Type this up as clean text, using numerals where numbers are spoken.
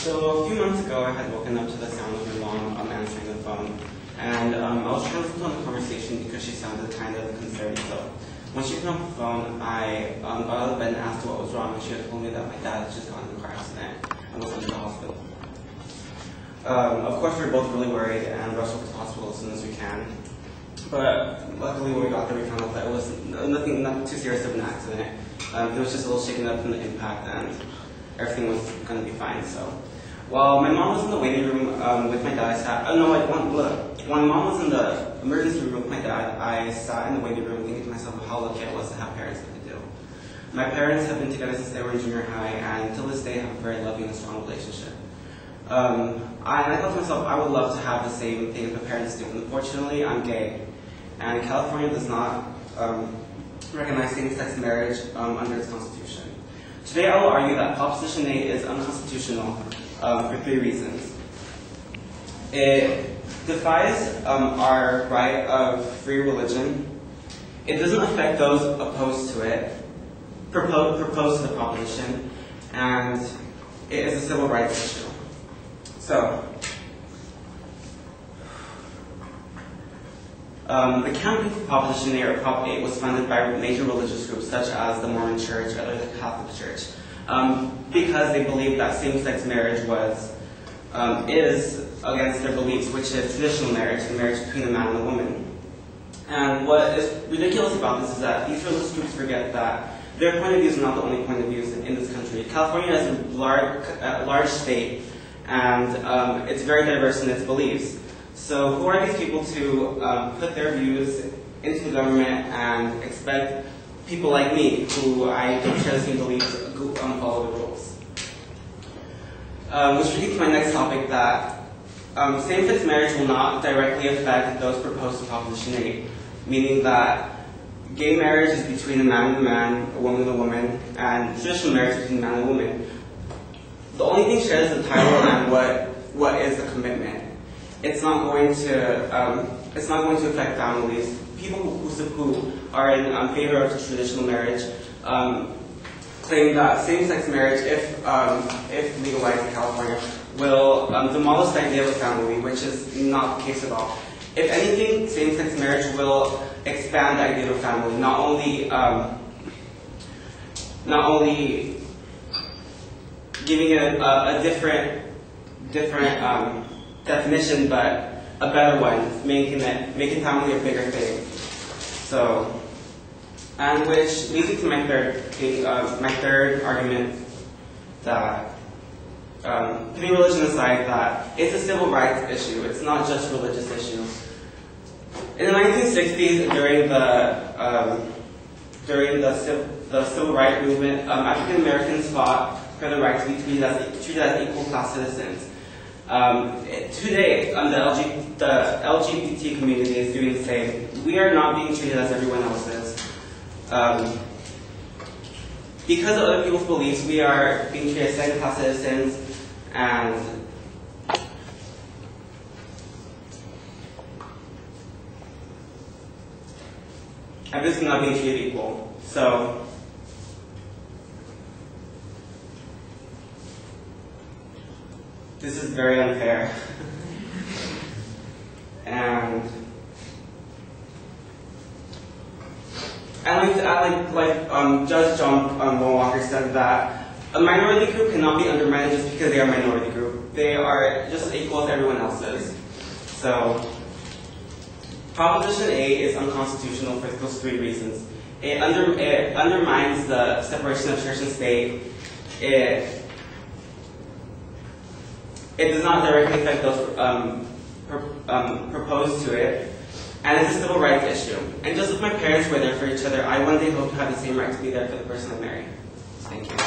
So a few months ago, I had woken up to the sound of my mom answering the phone, and I was trying to listen to the conversation because she sounded kind of concerned. So when she came on the phone, I got out of bed and asked what was wrong, and she had told me that my dad had just gotten in a car accident and was in the hospital. Of course, we were both really worried and rushed over to the hospital as soon as we can. But luckily, when we got there, we found out that it was not too serious of an accident. It was just a little shaken up from the impact, and everything was going to be fine. So, while my mom was in the waiting room with my dad, when my mom was in the emergency room with my dad, I sat in the waiting room thinking to myself how lucky I was to have parents that could do. My parents have been together since they were in junior high, and until this day have a very loving and strong relationship. I thought to myself, I would love to have the same thing as my parents do. Unfortunately, I'm gay, and California does not recognize same-sex marriage under its constitution. Today, I will argue that Proposition 8 is unconstitutional for 3 reasons. It defies our right of free religion. It doesn't affect those opposed to it, proposed to the proposition, and it is a civil rights issue. So, the campaign for Proposition 8 or Prop 8 was funded by major religious groups such as the Mormon Church or the Catholic Church because they believed that same-sex marriage is against their beliefs, which is traditional marriage, the marriage between a man and a woman. And what is ridiculous about this is that these religious groups forget that their point of views are not the only point of views in this country. California is a large state, and it's very diverse in its beliefs. So who are these people to put their views into the government and expect people like me, who I don't share the same beliefs, follow the rules? Which leads to my next topic, that same-sex marriage will not directly affect those proposed to Proposition 8, meaning that gay marriage is between a man and a man, a woman and a woman, and traditional marriage is between a man and a woman. The only thing shared is the title and what is the commitment. It's not going to affect families. People who are in favor of traditional marriage claim that same-sex marriage, if legalized in California, will demolish the idea of a family, which is not the case at all. If anything, same-sex marriage will expand the idea of a family, not only giving it a different definition, but a better one, making family a bigger thing. So, and which leads me to my third argument, that putting religion aside, that it's a civil rights issue. It's not just a religious issue. In the 1960s, during the civil rights movement, African Americans fought for the right to be treated as equal class citizens. Today, the LGBT community is doing the same. We are not being treated as everyone else is. Because of other people's beliefs, we are being treated as second-class citizens, and everyone's not being treated equal. So, this is very unfair. And Judge John Walker said that a minority group cannot be undermined just because they are a minority group. They are just as equal as everyone else is. So, Proposition 8 is unconstitutional for those 3 reasons. It undermines the separation of church and state. It does not directly affect those proposed to it, and it's a civil rights issue. And just as my parents were there for each other, I one day hope to have the same right to be there for the person I marry. Thank you.